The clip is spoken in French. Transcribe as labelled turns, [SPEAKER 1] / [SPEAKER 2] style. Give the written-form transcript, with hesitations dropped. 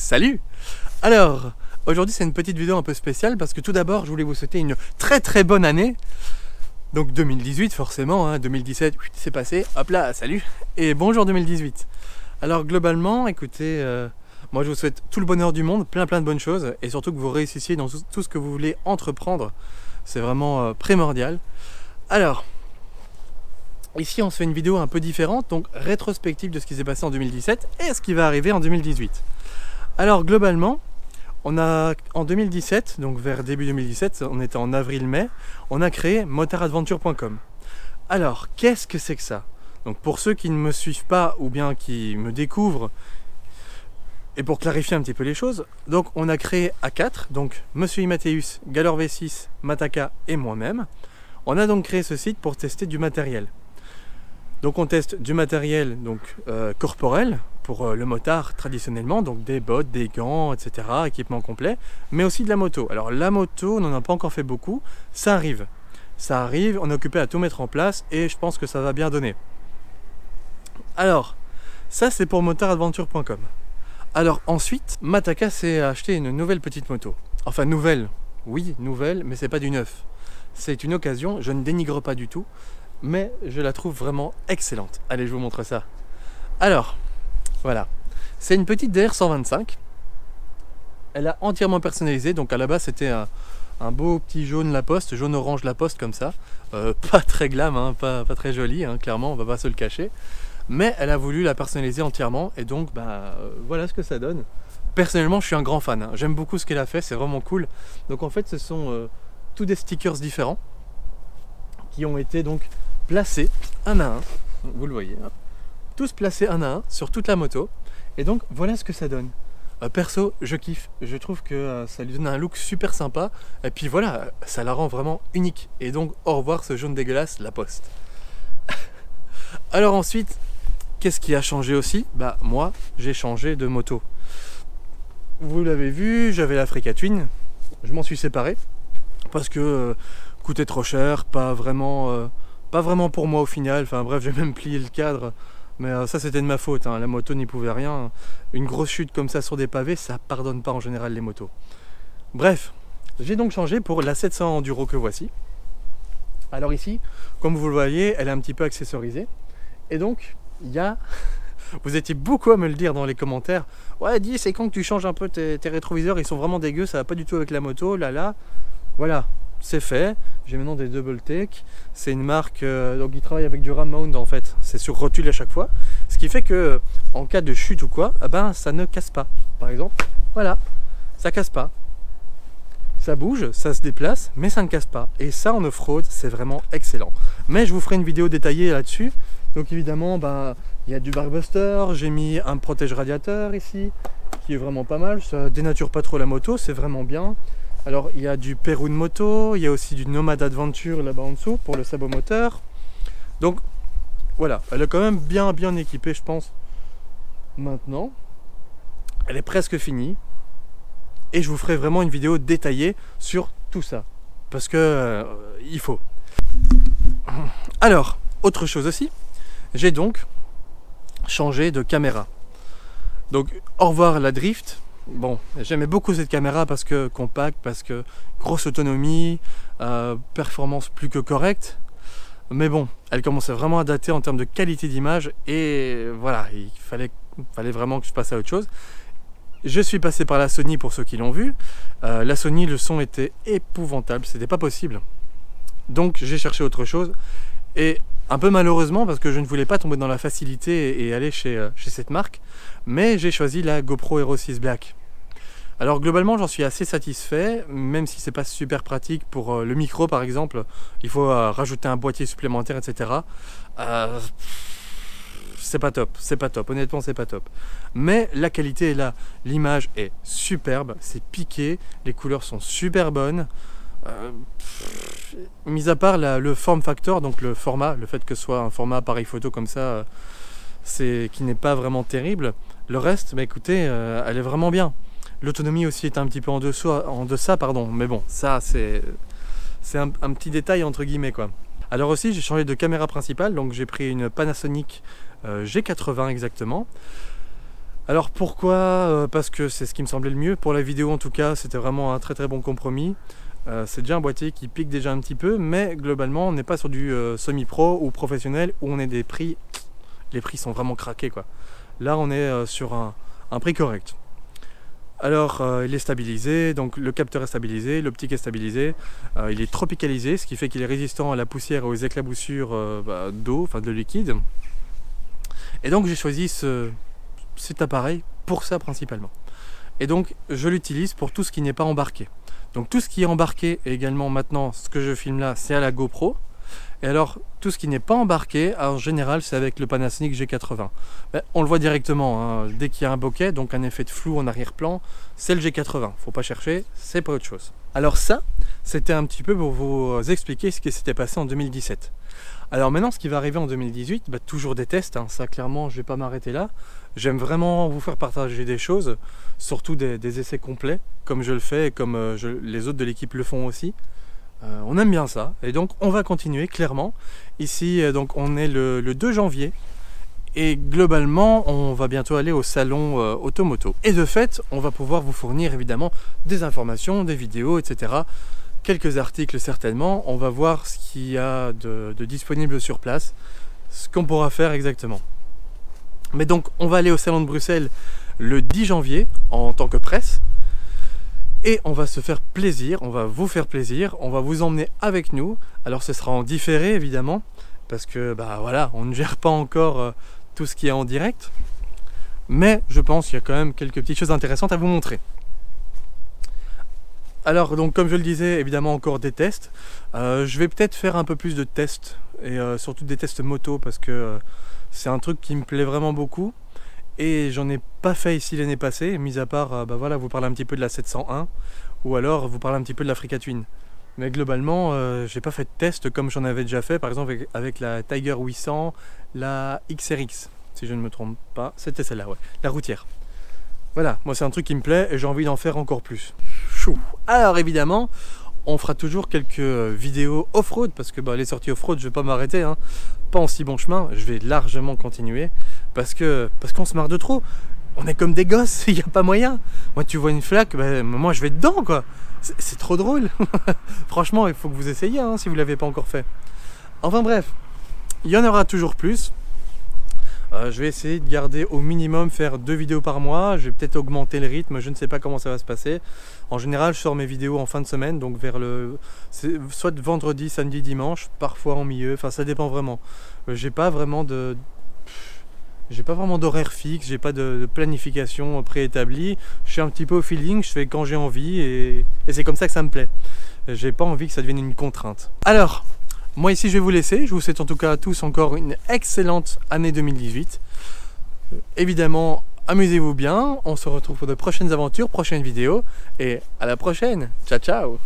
[SPEAKER 1] Salut! Alors, aujourd'hui c'est une petite vidéo un peu spéciale parce que tout d'abord je voulais vous souhaiter une très bonne année. Donc 2018 forcément, hein, 2017 c'est passé, hop là, salut! Et bonjour 2018. Alors globalement, écoutez, moi je vous souhaite tout le bonheur du monde, plein de bonnes choses et surtout que vous réussissiez dans tout ce que vous voulez entreprendre. C'est vraiment primordial. Alors, ici on se fait une vidéo un peu différente, donc rétrospective de ce qui s'est passé en 2017 et ce qui va arriver en 2018. Alors globalement, on a en 2017, donc vers début 2017, on était en avril-mai, on a créé motaradventure.com. Alors, qu'est-ce que c'est que ça? Donc pour ceux qui ne me suivent pas ou bien qui me découvrent, et pour clarifier un petit peu les choses, donc on a créé à 4, donc Monsieur Imathéus, Galor V6, Mataka et moi-même. On a donc créé ce site pour tester du matériel. Donc on teste du matériel donc, corporel pour le motard traditionnellement, donc des bottes, des gants, etc., équipement complet, mais aussi de la moto. Alors la moto, on n'en a pas encore fait beaucoup, ça arrive. Ça arrive, on est occupé à tout mettre en place et je pense que ça va bien donner. Alors, ça c'est pour motaradventure.com. Alors ensuite, Mataka s'est acheté une nouvelle petite moto. Enfin nouvelle, oui nouvelle, mais c'est pas du neuf. C'est une occasion, je ne dénigre pas du tout, mais je la trouve vraiment excellente. Allez, je vous montre ça. Alors, voilà. C'est une petite DR125. Elle a entièrement personnalisé, donc à la base c'était un beau petit jaune Laposte, jaune-orange Laposte comme ça. Pas très glam, hein, pas très joli, hein, clairement, on va pas se le cacher. Mais elle a voulu la personnaliser entièrement, et donc voilà ce que ça donne. Personnellement, je suis un grand fan, hein. J'aime beaucoup ce qu'elle a fait, c'est vraiment cool. Donc en fait, ce sont tous des stickers différents qui ont été donc placés un à un, vous le voyez, hein, tous placés un à un sur toute la moto, et donc voilà ce que ça donne. Perso, je kiffe, je trouve que ça lui donne un look super sympa, et puis voilà, ça la rend vraiment unique, et donc au revoir ce jaune dégueulasse, la Poste. Alors ensuite, qu'est-ce qui a changé aussi? Bah moi, j'ai changé de moto. Vous l'avez vu, j'avais la Africa Twin, je m'en suis séparé, parce que coûtait trop cher, pas vraiment pour moi au final, enfin bref, j'ai même plié le cadre, mais ça c'était de ma faute, hein. La moto n'y pouvait rien, une grosse chute comme ça sur des pavés, ça pardonne pas en général les motos. Bref, j'ai donc changé pour la 700 Enduro que voici. Alors ici, comme vous le voyez, elle est un petit peu accessorisée, et donc il y a... Vous étiez beaucoup à me le dire dans les commentaires, ouais dis c'est quand que tu changes un peu tes rétroviseurs, ils sont vraiment dégueux, ça va pas du tout avec la moto, là, voilà. C'est fait, j'ai maintenant des double take, c'est une marque, donc ils travaillent avec du ram mount en fait, c'est sur rotule à chaque fois, ce qui fait que en cas de chute ou quoi, eh ben, ça ne casse pas, par exemple, voilà, ça casse pas, ça bouge, ça se déplace, mais ça ne casse pas, et ça en off-road, c'est vraiment excellent. Mais je vous ferai une vidéo détaillée là-dessus, donc évidemment, il y a du barbuster, j'ai mis un protège radiateur ici, qui est vraiment pas mal, ça dénature pas trop la moto, c'est vraiment bien. Alors il y a du Perun moto, il y a aussi du Nomad Adventure là-bas en dessous pour le sabot moteur. Donc voilà, elle est quand même bien équipée je pense. Maintenant, elle est presque finie. Et je vous ferai vraiment une vidéo détaillée sur tout ça. Parce que il faut. Alors, autre chose aussi, j'ai donc changé de caméra. Donc au revoir la drift. Bon, j'aimais beaucoup cette caméra parce que compacte, parce que grosse autonomie, performance plus que correcte. Mais bon, elle commençait vraiment à dater en termes de qualité d'image et voilà, il fallait vraiment que je passe à autre chose. Je suis passé par la Sony pour ceux qui l'ont vu. La Sony, le son était épouvantable, c'était pas possible. Donc j'ai cherché autre chose et un peu malheureusement parce que je ne voulais pas tomber dans la facilité et aller chez cette marque, mais j'ai choisi la GoPro Hero 6 Black. Alors globalement j'en suis assez satisfait, même si c'est pas super pratique pour le micro par exemple, il faut rajouter un boîtier supplémentaire, etc. C'est pas top, honnêtement c'est pas top. Mais la qualité est là, l'image est superbe, c'est piqué, les couleurs sont super bonnes. Mis à part le form factor, donc le format, le fait que ce soit un format appareil photo comme ça, qui n'est pas vraiment terrible. Le reste, bah écoutez, elle est vraiment bien. L'autonomie aussi est un petit peu en deçà, pardon, mais bon, ça c'est un petit détail entre guillemets quoi. Alors aussi j'ai changé de caméra principale, donc j'ai pris une Panasonic G80 exactement. Alors pourquoi? Parce que c'est ce qui me semblait le mieux. Pour la vidéo en tout cas, c'était vraiment un très très bon compromis. C'est déjà un boîtier qui pique déjà un petit peu, mais globalement on n'est pas sur du semi-pro ou professionnel où on est des prix, les prix sont vraiment craqués quoi. Là on est sur un prix correct. Alors il est stabilisé, donc le capteur est stabilisé, l'optique est stabilisé, il est tropicalisé, ce qui fait qu'il est résistant à la poussière et aux éclaboussures d'eau, enfin de liquide. Et donc j'ai choisi cet appareil pour ça principalement. Et donc je l'utilise pour tout ce qui n'est pas embarqué. Donc tout ce qui est embarqué, et également maintenant ce que je filme là, c'est à la GoPro. Et alors tout ce qui n'est pas embarqué, en général c'est avec le Panasonic G80. Ben, on le voit directement, hein, dès qu'il y a un bokeh, donc un effet de flou en arrière-plan, c'est le G80. Faut pas chercher, c'est pas autre chose. Alors ça, c'était un petit peu pour vous expliquer ce qui s'était passé en 2017. Alors maintenant, ce qui va arriver en 2018, bah, toujours des tests, hein, ça clairement, je vais pas m'arrêter là. J'aime vraiment vous faire partager des choses, surtout des essais complets, comme je le fais et comme les autres de l'équipe le font aussi. On aime bien ça, et donc on va continuer clairement. Ici, donc on est le 2 janvier, et globalement, on va bientôt aller au salon Automoto. Et de fait, on va pouvoir vous fournir évidemment des informations, des vidéos, etc. Quelques articles certainement, on va voir ce qu'il y a de disponible sur place, ce qu'on pourra faire exactement. Mais donc on va aller au salon de Bruxelles le 10 janvier en tant que presse, et on va se faire plaisir, on va vous faire plaisir, on va vous emmener avec nous. Alors ce sera en différé évidemment, parce que bah voilà, on ne gère pas encore tout ce qui est en direct, mais je pense qu'il y a quand même quelques petites choses intéressantes à vous montrer. Alors donc comme je le disais, évidemment encore des tests. Je vais peut-être faire un peu plus de tests et surtout des tests moto parce que c'est un truc qui me plaît vraiment beaucoup et j'en ai pas fait ici l'année passée, mis à part bah voilà, vous parlez un petit peu de la 701 ou alors vous parlez un petit peu de la Africa Twin. Mais globalement, j'ai pas fait de test comme j'en avais déjà fait, par exemple avec la Tiger 800, la XRX, si je ne me trompe pas, c'était celle-là, ouais, la routière. Voilà, moi c'est un truc qui me plaît et j'ai envie d'en faire encore plus. Chou. Alors évidemment, on fera toujours quelques vidéos off-road parce que bah, les sorties off-road, je vais pas m'arrêter, hein. Pas en si bon chemin, je vais largement continuer parce qu'on se marre de trop. On est comme des gosses, il n'y a pas moyen. Moi tu vois une flaque, bah, moi je vais dedans quoi. C'est trop drôle. Franchement, il faut que vous essayiez hein, si vous ne l'avez pas encore fait. Enfin bref, il y en aura toujours plus. Je vais essayer de garder au minimum, faire 2 vidéos par mois. Je vais peut-être augmenter le rythme, je ne sais pas comment ça va se passer. En général, je sors mes vidéos en fin de semaine, donc vers soit vendredi, samedi, dimanche, parfois en milieu, enfin ça dépend vraiment. J'ai pas vraiment d'horaire fixe, j'ai pas de planification préétablie. Je suis un petit peu au feeling, je fais quand j'ai envie et c'est comme ça que ça me plaît. J'ai pas envie que ça devienne une contrainte. Alors, moi ici je vais vous laisser, je vous souhaite en tout cas à tous encore une excellente année 2018. Évidemment, amusez-vous bien, on se retrouve pour de prochaines aventures, prochaines vidéos, et à la prochaine, ciao ciao.